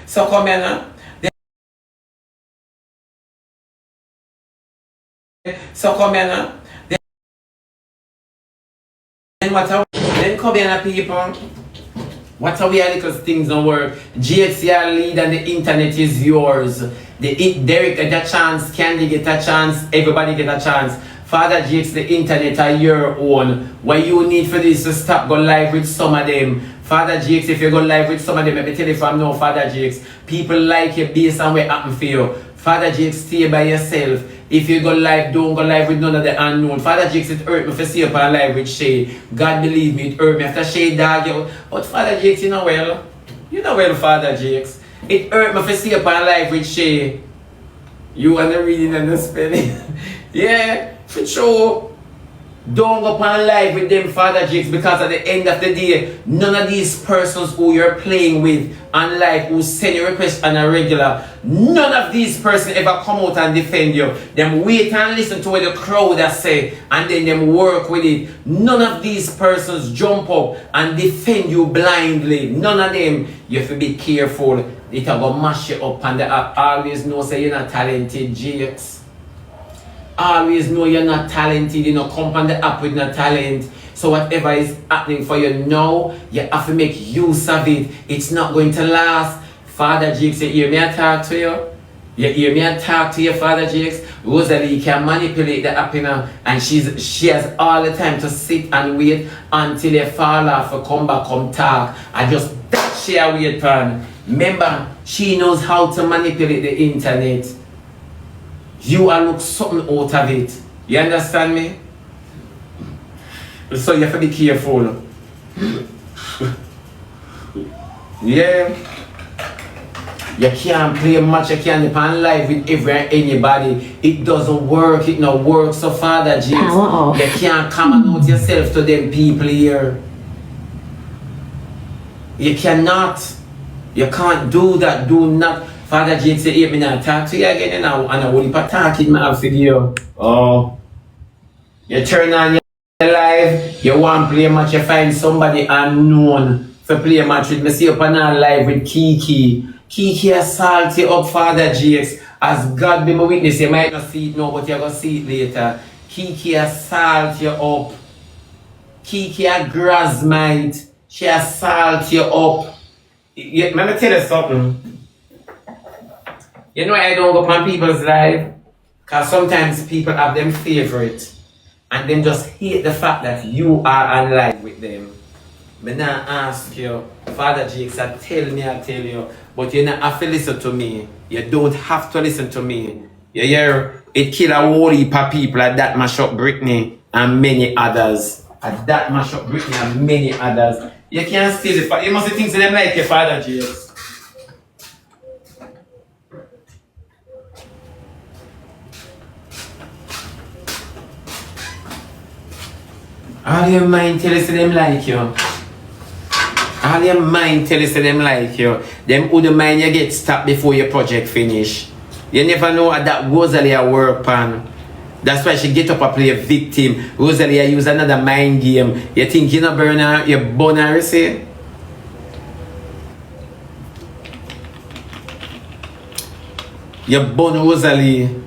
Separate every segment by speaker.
Speaker 1: So come here now. So come here now. Then what are then come here now, people? What are we at because things don't work? GXR lead and the internet is yours. Derek get a chance, Candy get a chance, everybody get a chance. Father GX, the internet are your own. What you need for this to stop, go live with some of them. Father GX, if you go live with some of them, let me tell you from now, Father GX, people like you based on what happen for you. Father GX, stay by yourself. If you go live, don't go live with none of the unknown. Father GX, it hurt me for see up on live with Shay. God believe me, it hurt me after Shay dog you. But Father GX, you know well. You know well, Father GX. It hurt me for see up on live with Shay. You and the reading and the spelling. Yeah, for sure. Don't go on live with them, Father Jakes, because at the end of the day, none of these persons who you're playing with on live, who send you requests on a regular, none of these persons ever come out and defend you. Them wait and listen to what the crowd has say, and then them work with it. None of these persons jump up and defend you blindly. None of them. You have to be careful. It'll go mash you up, and always know say you're not talented, Jakes. Always know you're not talented, you know, come on the app with no talent. So whatever is happening for you now, you have to make use of it. It's not going to last. Father Jakes, you hear me I talk to you? You hear me I talk to you, Father Jakes? Rosalie can manipulate the app, you know, and she has all the time to sit and wait until you fall off or come back, come talk. I just that she a wait pan. Remember, she knows how to manipulate the internet. You will look something out of it. You understand me? So you have to be careful. Yeah. You can't play much, you can't depend live with anybody. It doesn't work, it not works. So Father Jesus, you can't come out yourself to them people here. You cannot. You can't do that, do not. Father Jake said, hey, me not talk to you again now, and I will be talking my video. Oh. You turn on your live, you want to play a match, you find somebody unknown for play a match with me. See up on our live with Kiki. Kiki assault you up, Father Jakes. As God be my witness, you might not see it now, but you're going to see it later. Kiki assault you up. Kiki a grasmite. She assault you up. Let me tell you something. You know I don't go on people's live? Because sometimes people have them favorite. And them just hate the fact that you are on live with them. But now ask you, Father Jakes, I tell you, but you don't have to listen to me. You don't have to listen to me. You hear? It kill a whole heap of people like that mash up Britney and many others. At that mash up Britney and many others. You can't steal the fact. You must think to them like your Father Jakes. All your mind tell us them like you. All your mind tell us them like you. Them who the mind you get stopped before your project finish. You never know what that Rosalie work on. That's why she get up and play a victim. Rosalie use another mind game. You think you know burn her, you burn her, you see? You burn Rosalie.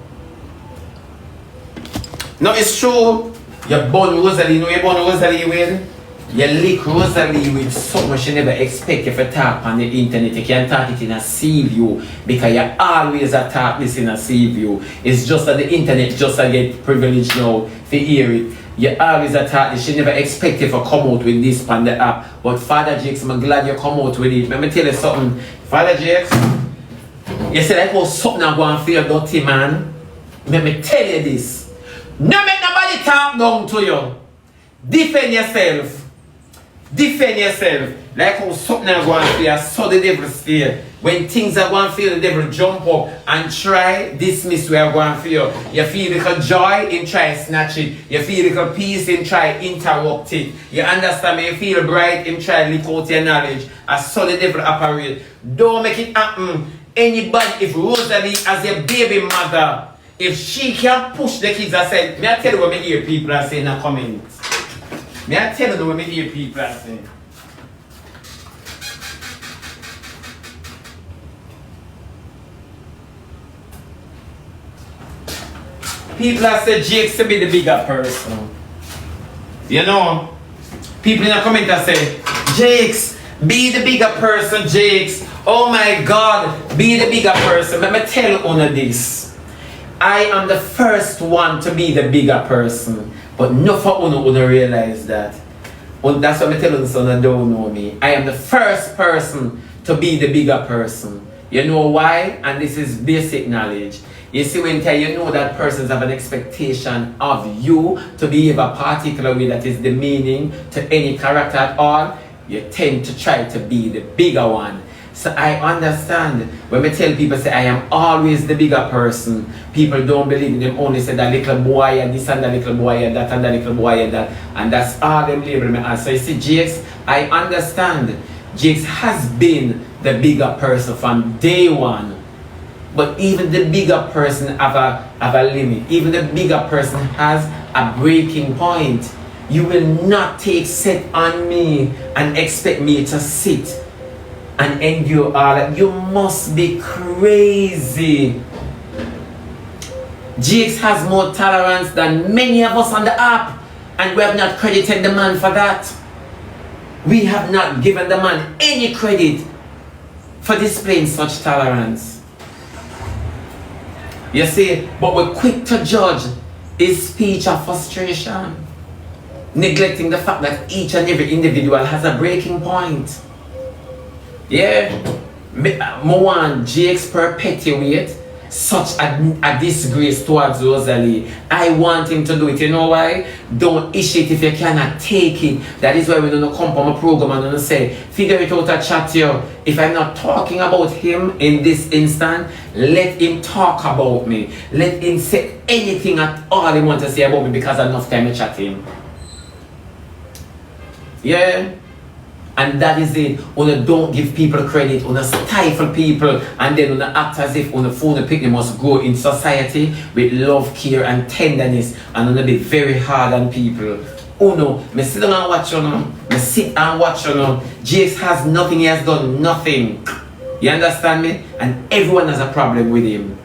Speaker 1: No, it's true. You burn Rosalie, you burn Rosalie with? You lick Rosalie with something she never expect if you talk on the internet. You can't talk it in a sea view because you always attack this in a sea view. It's just that the internet just get privileged now to hear it. You always attack this. She never expected to come out with this on the app. But Father Jakes, I'm glad you come out with it. Let me tell you something. Father Jakes, you said like, oh, something I'm going to feel dirty, man. Let me tell you this. No make nobody talk down to you. Defend yourself. Defend yourself. Like how something is going to feel, so the devil fear. When things are going to feel, the devil jump up and try dismiss where going to feel. You feel little joy in try snatch it. You feel little peace in try interrupt it. You understand me? You feel bright in try leak out your knowledge. I saw the devil operate. Don't make it happen. Anybody, if Rosalie as your baby mother, if she can push the kids, I said, may I tell you what I hear people are saying in the comments? May I tell you what I hear people are saying? people have said Jakes to be the bigger person. You know, people in the comment have said, Jakes, be the bigger person, Jakes. Oh my God, be the bigger person. Let me tell you this. I am the first one to be the bigger person. But no for uno realize that. And that's what I tell you, son, don't know me. I am the first person to be the bigger person. You know why? And this is basic knowledge. You see, when you know that persons have an expectation of you to behave a particular way that is demeaning to any character at all, you tend to try to be the bigger one. So I understand when we tell people say I am always the bigger person, people don't believe in them, only say that little boy and this and that little boy and that and that little boy and that, and that's all them label me as. So you see, Jakes, I understand Jakes has been the bigger person from day one. But even the bigger person have a limit. Even the bigger person has a breaking point. You will not take set on me and expect me to sit and endure all that. You must be crazy. Jakes has more tolerance than many of us on the app, and we have not credited the man for that. We have not given the man any credit for displaying such tolerance. You see, but we're quick to judge his speech of frustration, neglecting the fact that each and every individual has a breaking point. Yeah, Moan Jakes perpetuate such a disgrace towards Rosalie. I want him to do it. You know why? Don't issue it if you cannot take it. That is why we don't come from a program and don't say, figure it out, a chat here. If I'm not talking about him in this instant, let him talk about me. Let him say anything at all he wants to say about me, because enough time to chat him. Yeah. And that is it. Una don't give people credit. Una stifle people, and then una act as if una phone pick must grow in society with love, care, and tenderness, and una be very hard on people. Uno, me sit down and watch you now. Me sit and watch you now. Jakes has nothing. He has done nothing. You understand me? And everyone has a problem with him.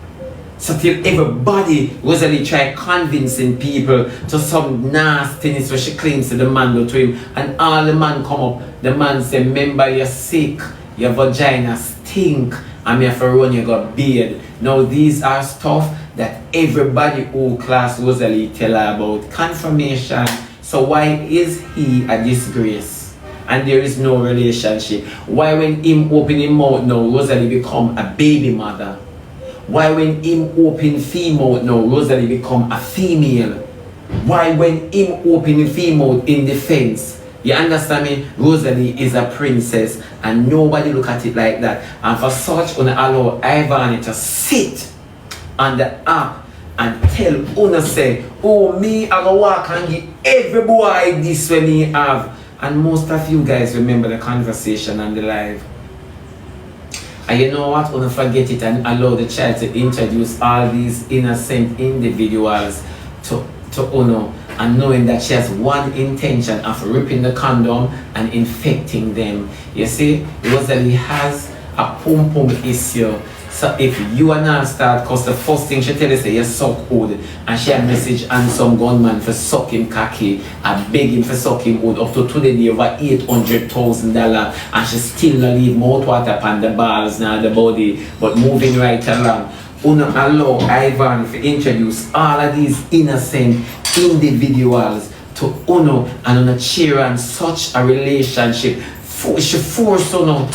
Speaker 1: So till everybody Rosalie try convincing people to some nastiness where she claims to the man go to him, and all the man come up, the man say, remember you're sick, your vagina stink, and me have to run you got beard. Now these are stuff that everybody who class Rosalie tell her about. Confirmation. So why is he a disgrace? And there is no relationship. Why when him open his mouth now, Rosalie become a baby mother? Why when him open female now, Rosalie become a female? Why when him open female in defense? You understand me? Rosalie is a princess, and nobody look at it like that. And for such, una allow IVANY to sit on the app and tell una say, oh me, I go walk and give every boy this when me have. And most of you guys remember the conversation on the live. And you know what? Una forget it and allow the child to introduce all these innocent individuals to Uno, and knowing that she has one intention of ripping the condom and infecting them. You see, Rosalie has a pum issue. So if you and her start, cause the first thing she tell you say you suck wood, and she had message and some gunman for sucking cocky and beg him for sucking wood up to today over $800,000, and she still not leave mouth water upon the balls now the body, but moving right along. Una allow IVANY to introduce all of these innocent individuals to Uno, and Una cheer on such a relationship. She force Uno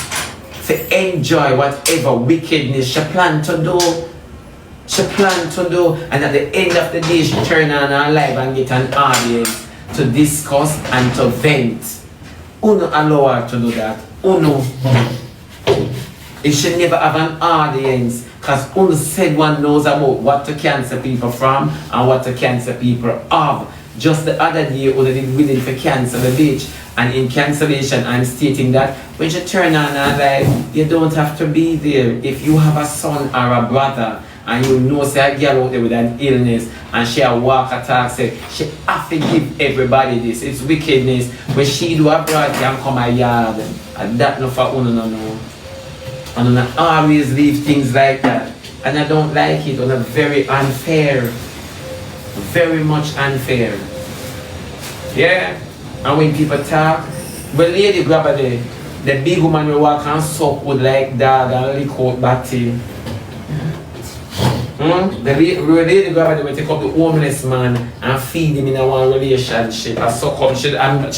Speaker 1: to enjoy whatever wickedness she plan to do. And at the end of the day she turn on her live and get an audience to discuss and to vent. Uno allow her to do that. Uno, it should never have an audience, because Uno said one knows about what to cancel people from and what to cancel people of. Just the other day, Uno did willing to cancel the bitch. And in cancellation, I'm stating that when you turn on her life, you don't have to be there. If you have a son or a brother, and you know say a girl out there with an illness, and she a walk attack, say she have to give everybody this. It's wickedness. When she do a broad can come a yard, and that no for Uno no know. And I always leave things like that, and I don't like it. It's very unfair. very much unfair. Yeah? And when people talk, when lady grab the big woman will walk and suck with like dog and lick out batty. The lady grab will take up the homeless man and feed him in a one relationship and suck up, she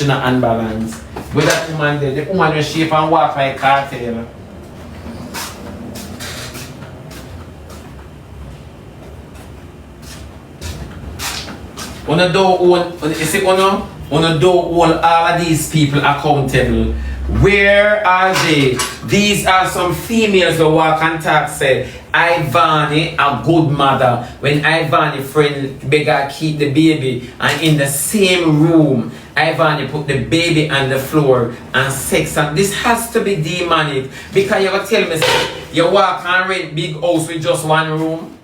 Speaker 1: not unbalanced. With that woman there, the woman will shape and walk like cartel. Una don't hold all of these people accountable. Where are they? These are some females who walk and talk say, IVANY a good mother. When IVANY friend beg her keep the baby and in the same room, IVANY put the baby on the floor and sex, and this has to be demonic. Because you tell me you walk and rent big house with just one room,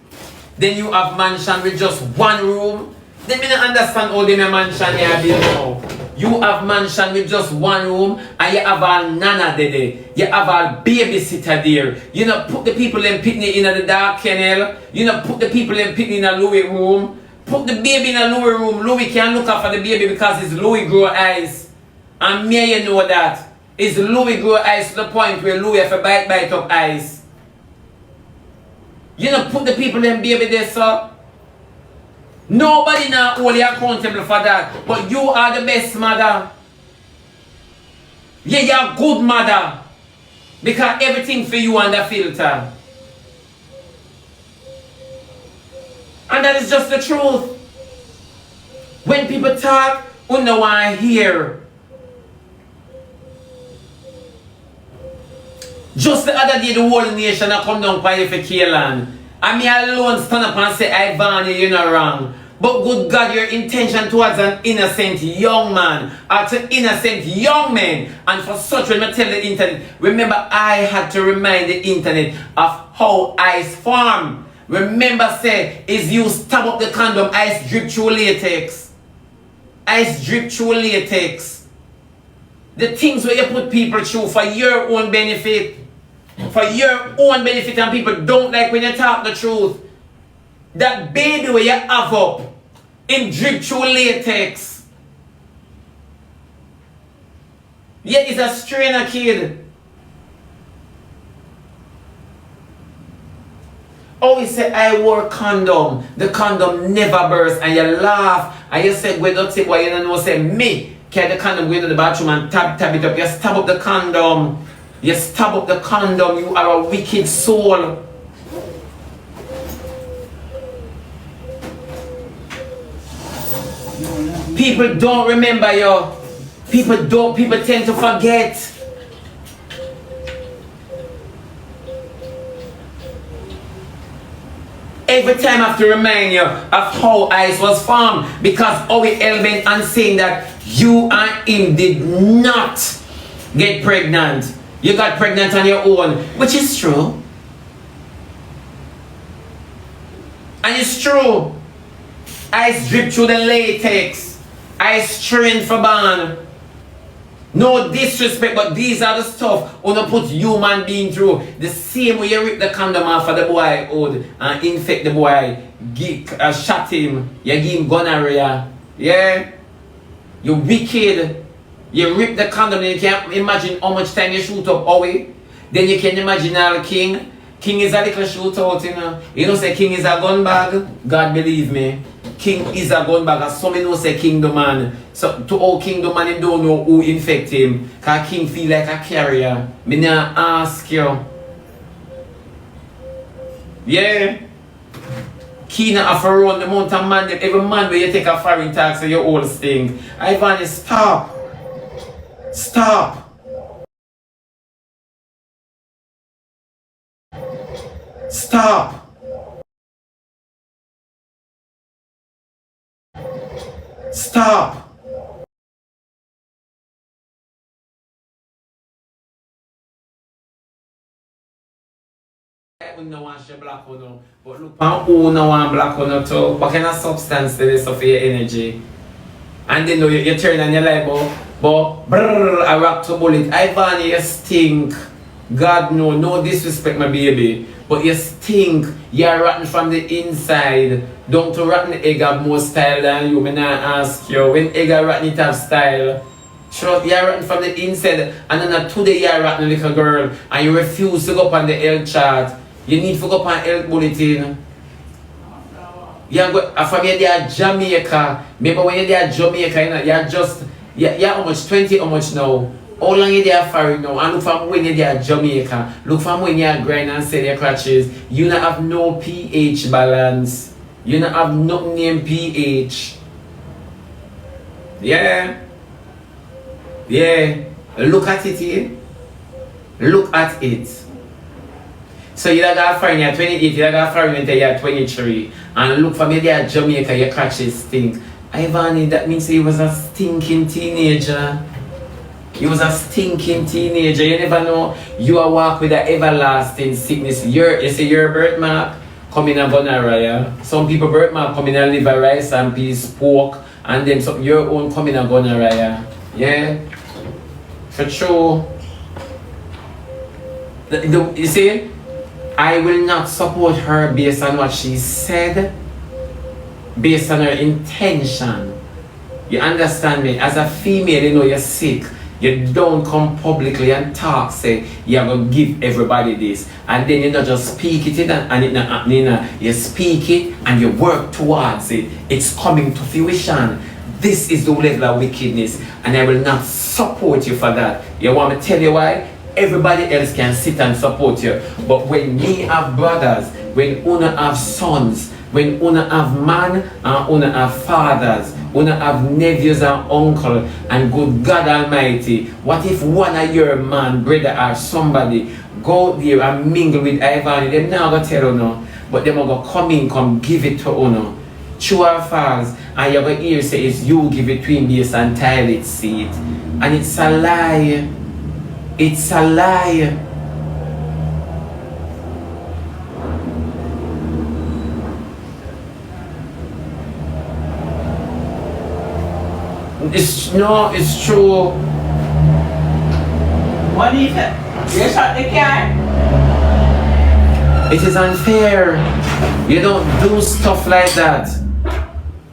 Speaker 1: then you have mansion with just one room. They may not understand how they mansion you build now. You have mansion with just one room and you have a nana there. You have a babysitter there. You know, put the people in picnic in the dark kennel. You know, put the people in picnic in a Louis room. Put the baby in a Louis room. Louis can't look after the baby because it's Louis grow eyes. And me you know that. It's Louis grow eyes to the point where Louis have to bite up eyes. You know, put the people in baby there, sir. Nobody now hold you accountable for that. But you are the best mother. Yeah, you're a good mother. Because everything for you under filter. And that is just the truth. When people talk, you know I hear. Just the other day, the whole nation I come down for Caan. And me alone stand up and say, IVANY, you're not wrong. But good God, your intention towards an innocent young man or to innocent young men. And for such, when I tell the internet, remember I had to remind the internet of how ice form. Remember say, is you stab up the condom, ice drip through latex. Ice drip through latex. The things where you put people through for your own benefit. For your own benefit, and people don't like when you talk the truth. That baby where you have up in drip through latex. Yet it's a strainer kid. Always say I wore condom. The condom never burst, and you laugh and you say we don't take why you don't know say me carry the condom go to the bathroom and tab it up. You stab up the condom. You stab up the condom, you are a wicked soul. People don't remember you. People tend to forget. Every time I have to remind you of how ice was formed. Because Owie Elben and saying that you and him did not get pregnant. You got pregnant on your own, which is true. And it's true. Ice drip through the latex. Ice strain for ban. No disrespect, but these are the stuff wanna put human being through. The same way you rip the condom off of the boy hood and infect the boy, shot him, you give him gonorrhea. Yeah? You wicked. You rip the condom and you can't imagine how much time you shoot up away. Then you can imagine our king. King is a little shootout, you know. You know say king is a gun bag? God believe me. King is a gun bag. As some know say king the man. So to all king the man, you don't know who infect him. Cause king feel like a carrier. Me now ask you. Yeah. King have to run the mountain man. Every man where you take a foreign tax so your whole stink. IVANY, stop. Stop. Stop. Stop. I don't want to black one, but look, I don't want black one too. What kind of substance is this for your energy? And then you turn on your light bulb, but brrr, I rock to bullet. IVANY, you stink. God no disrespect my baby. But you stink. You're rotten from the inside. Don't to rotten egg have more style than you. Me not ask you. When egg are rotten it have style. Sure, you're rotten from the inside. And then today you're rotten little girl. And you refuse to go up on the health chart. You need to go up on health bulletin. You're from your there Jamaica. Remember when you're there Jamaica, you're just you're how much? 20 how much now? How long you there for now? And look from when you're there Jamaica. Look from when you're grind and sell your crutches. You don't have no pH balance. You don't have nothing named pH. Yeah. Yeah. Look at it here. Look at it. So you don't got foreign, you're 28, you don't got foreign until you're 23. And look for me there Jamaica, your crutches stink. IVANY, that means he was a stinking teenager. He was a stinking teenager. You never know. You are walk with an everlasting sickness. You see your birthmark come in a gonorrhea. Some people birthmark come in a liver, rice and peas, pork, and then some your own come in a gonorrhea. Yeah? For sure. You see? I will not support her based on what she said, based on her intention. You understand me? As a female, you know you're sick. You don't come publicly and talk, say, you're going to give everybody this. And then you not just speak it and it not happening. You speak it and you work towards it. It's coming to fruition. This is the level of wickedness. And I will not support you for that. You want me to tell you why? Everybody else can sit and support you. But when me have brothers, when una have sons, when una have man and una have fathers, una have nephews and uncle, and good God Almighty, what if one of your man, brother or somebody go there and mingle with IVANY? Them not gonna tell you no, but them are gonna come in, come give it to you. True or false, and you're gonna hear say it's you give it between this and toilet seat. And it's a lie. It's a lie. It's true.
Speaker 2: What is it? You shot the cat?
Speaker 1: It is unfair. You don't do stuff like that.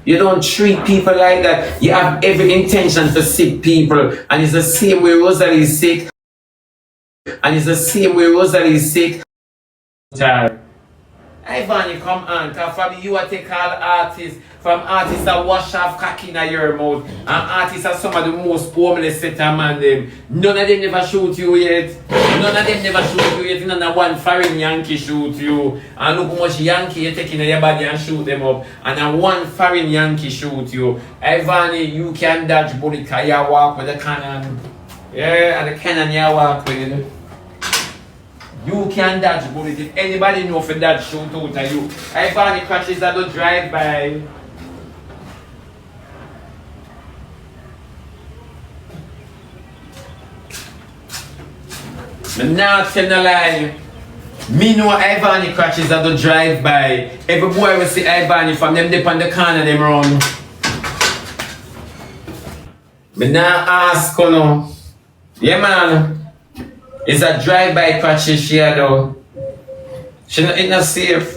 Speaker 1: You don't treat people like that. You have every intention to sick people. And it's the same way Rosalie is sick. And it's the same way Rosalie is sick. IVANY, come on, because from you I take all artists, from artists that wash off cocky in your mouth, and artists are some of the most homeless set of man them. None of them never shoot you yet. None of them never shoot you yet. None of one foreign Yankee shoot you. And look how much Yankee you take in your body and shoot them up. And one foreign Yankee shoot you. IVANY, you can dodge bullet because you walk with the Caan. Yeah, and the Caan you walk with. You can dodge bullet. If anybody know for that shoot out of you. IVANY crashes that don't drive by. I'm not telling a lie. Me know IVANY crashes that don't drive by. Every boy will see IVANY from them dip on the corner them run. Me not ask you no. Yeah man. It's a drive-by crashes she though. She not safe.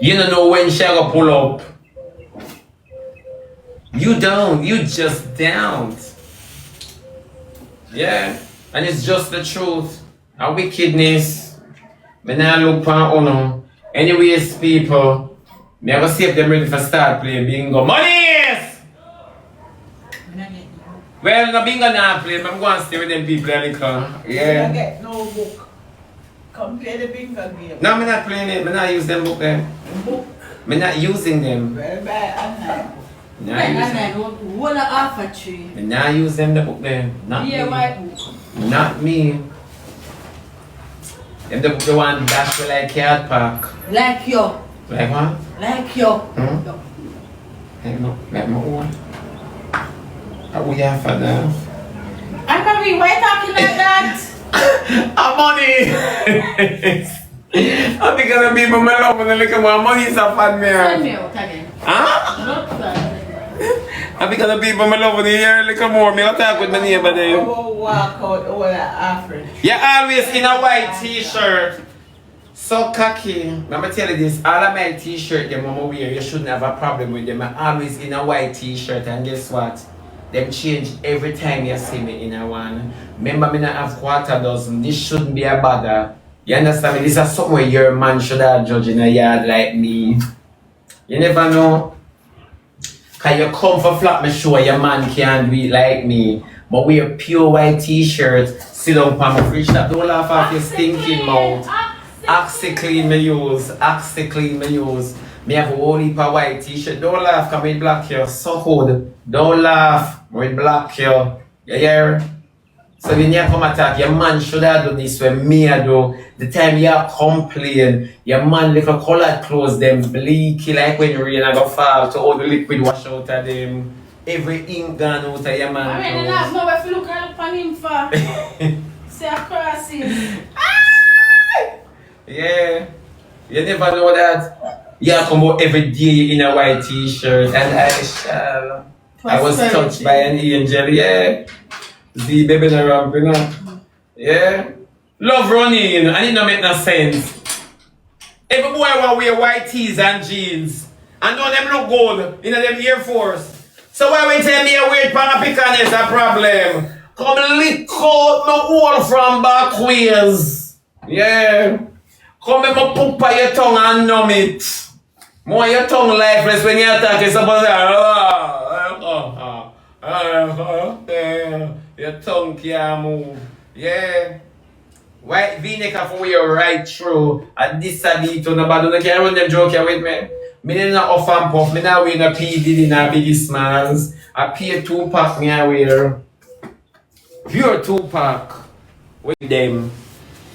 Speaker 1: You don't know when she gonna pull up. You don't. You just don't. Yeah. And it's just the truth. A wickedness. Me not look for uno. Anyways, people, me I go see if them ready for start playing bingo. Monies! Well, no bingo now play, but I'm going to stay with them people a little. Yeah.
Speaker 2: You get no book. Come play the bingo game.
Speaker 1: No, I'm not playing it. I'm not using them book there.
Speaker 2: Book?
Speaker 1: I'm not using them.
Speaker 2: Well, buy
Speaker 3: What an offer tree.
Speaker 1: I'm not using them the book there. Not
Speaker 3: Yeah,
Speaker 1: me.
Speaker 3: white book.
Speaker 1: Not me. Them the book the one dash with like cat park.
Speaker 3: Like you.
Speaker 1: Like what?
Speaker 3: Like you.
Speaker 1: Hey, no, like my own. How we have for that?
Speaker 3: I can be why talking like that?
Speaker 1: I'm money! I'm because of people my love when they look at my money is a fun
Speaker 3: Send
Speaker 1: man.
Speaker 3: me out again.
Speaker 1: Huh?
Speaker 3: Not bad.
Speaker 1: And because the people I love when you hear a little more, me I'll talk with my neighbor there.
Speaker 2: I will walk out all that Africa.
Speaker 1: You're always in a white t-shirt. So cocky. Let me tell you this, all of my t-shirt them mama wear, you shouldn't have a problem with them. I'm always in a white t-shirt and guess what? Them change every time you see me in a one. Remember me not have quarter dozen. This shouldn't be a bother. You understand me? This is somewhere your man should have judged in a yard like me. You never know. Cause you come for flat, me sure your man can't do it like me. But wear pure white t-shirt, sit down on my fridge. Don't laugh off your stinking mouth. OxyClean me use. OxyClean me use. Me have a whole heap of white t-shirt. Don't laugh, cause me black you. So good. Don't laugh, me black you. You hear? So when you come attack, your man should have done this when me I do. The time you complain, your man little colored clothes them bleaky like when rain I go fall to all the liquid wash out of them. Every ink gone out of your man.
Speaker 3: I mean,
Speaker 1: clothes.
Speaker 3: no, if you look at him for say across him.
Speaker 1: Yeah. You never know that. You come out every day in a white t-shirt and I was touched by an angel, yeah. The baby the ramp, you know. Yeah. Love running, and it don't make no sense. Every boy want wear white tees and jeans. And don't them look good in them Air Force. So why when tell me a weird pan pecan is a problem? Come lick out my hole from back ways. Yeah. Come and poop on your tongue and numb it. More your tongue lifeless when you attack it's supposed to your tongue can't move. Yeah. White V-neck for you right through. And this a beat to nobody don't care run them joke here with me. Me not off and puff. Me not wear no P Diddy na Biggie Smalls. I pay 2-pack me I wear. Pure 2-pack. With them.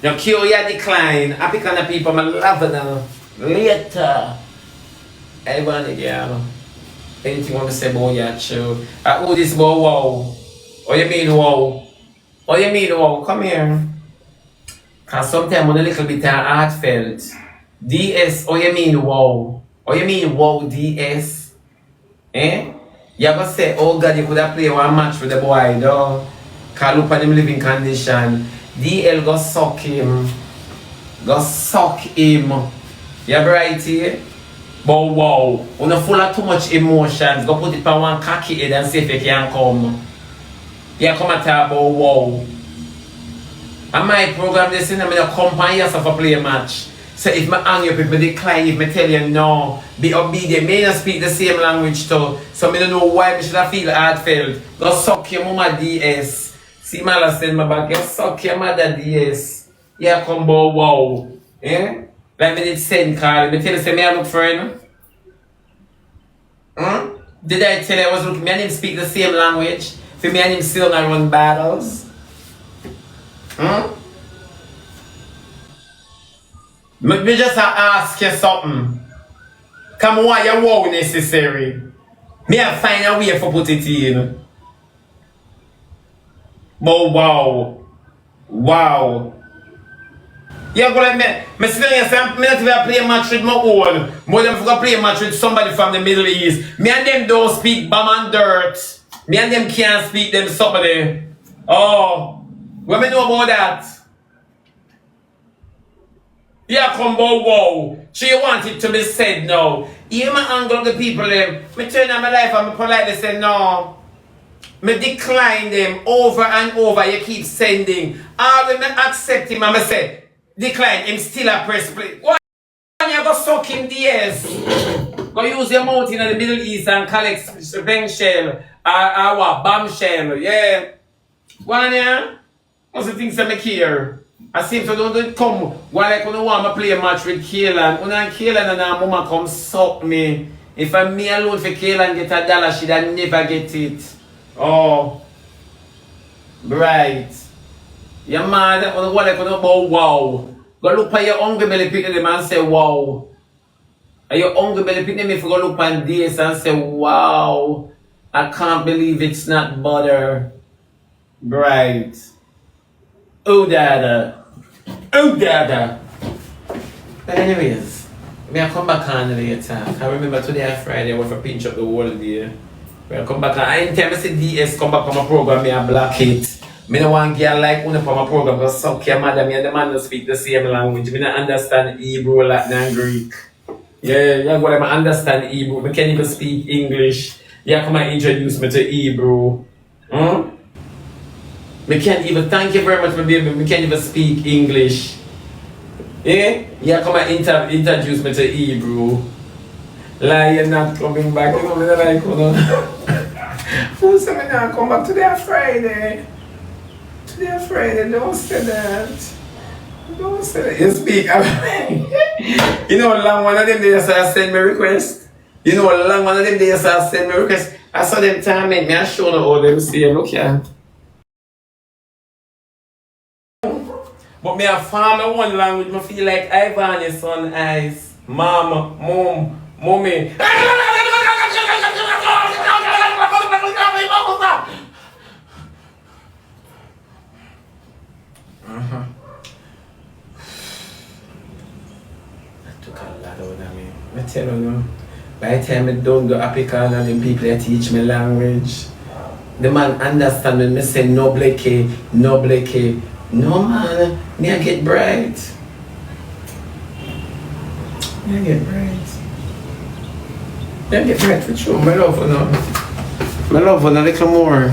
Speaker 1: Now kill ya decline. I pick on the people I love now. Later. Everyone girl. Anything want to say about your show? Oh, this about wow. What you mean wow? What you mean wow? Come here. Cause sometimes I'm a little bit heartfelt. DS, what you mean wow? What you mean wow DS? Eh? You ever say, oh God, you could have played one match with the boy, though. Cause look at him living condition. DL go suck him. Go suck him. You ever right here? But wow, when you full of too much emotions, go put it on one cocky head and see if you can come. You come and talk about wow. And my program this in, I'm going to come and yourself a play a match. So if I hang you up, if I decline, if I tell you no, be obedient, may not speak the same language too. So I don't know why I should have feel heartfelt. Go suck your mama DS. See my last send my back, go suck your mother DS. Yeah, come about wow. Eh? Like me did send call, me tell you say me I look for him. Did I tell you I was looking, me and him speak the same language? For me and him still not run battles? Me just ask you something. Come why you wow necessary? Me I find a way for put it in. But wow. Wow. You go like me sit down and say, I'm not even play a match with my own. More than if play a match with somebody from the Middle East. Me and them don't speak bam and dirt. Me and them can't speak them somebody. Oh, what me know about that? Yeah, come about wow. So you want it to be said now. Here my angle the people them. Me turn on my life and me politely say no. Me decline them over and over. You keep sending. I will not accept him and me say decline, him still a press play. Why you go suck him DS? Go use your mouth in the Middle East and collect bank shell or what, bomb shell, yeah. One yeah? What's the things that make here? I seem to don't come while like when I want to play a match with Caan. When I Caan and her mama come suck me. If I'm me alone for Caan get $1, she'd never get it. Oh. Right. Your man, what I know about wow. Go look at your hungry belly pick them and say wow. And your hungry belly pick them if you go look at this and say wow. I can't believe it's not butter. Right. Oh dada. Oh dada. But anyways, may I come back on later. I remember today on Friday I went for pinch up the whole day. Well, come back. Anytime I see DS come back from my program, me I block it. Me no want girl like una from my program because suck your mother. Me and the man don't speak the same language. Me don't understand Hebrew, Latin, and Greek. Yeah, yeah, well, I understand Hebrew. Me can't even speak English. Yeah, come and introduce me to Hebrew. Me can't even, thank you very much, my baby. Me can't even speak English. Yeah? Yeah, come and introduce me to Hebrew. Like, you're not coming back. You know, me not like, you know. Who said me not come back today Friday? Today Friday, don't say that. Don't say that. You speak. You know, long one of them days I send me request. You know, long one of them days I send me request. I saw them time me I show them all them see. Look here. But me a farm one language, I feel like IVANY son eyes. Mama, mom, mommy. That took a lot out of me. I tell you, by the time I don't go African and them people that teach me language, the man understand when me say no blake, no blake. No man, me I get bright. Me I get bright. Me I get bright for sure. My love for now. My love for a little more.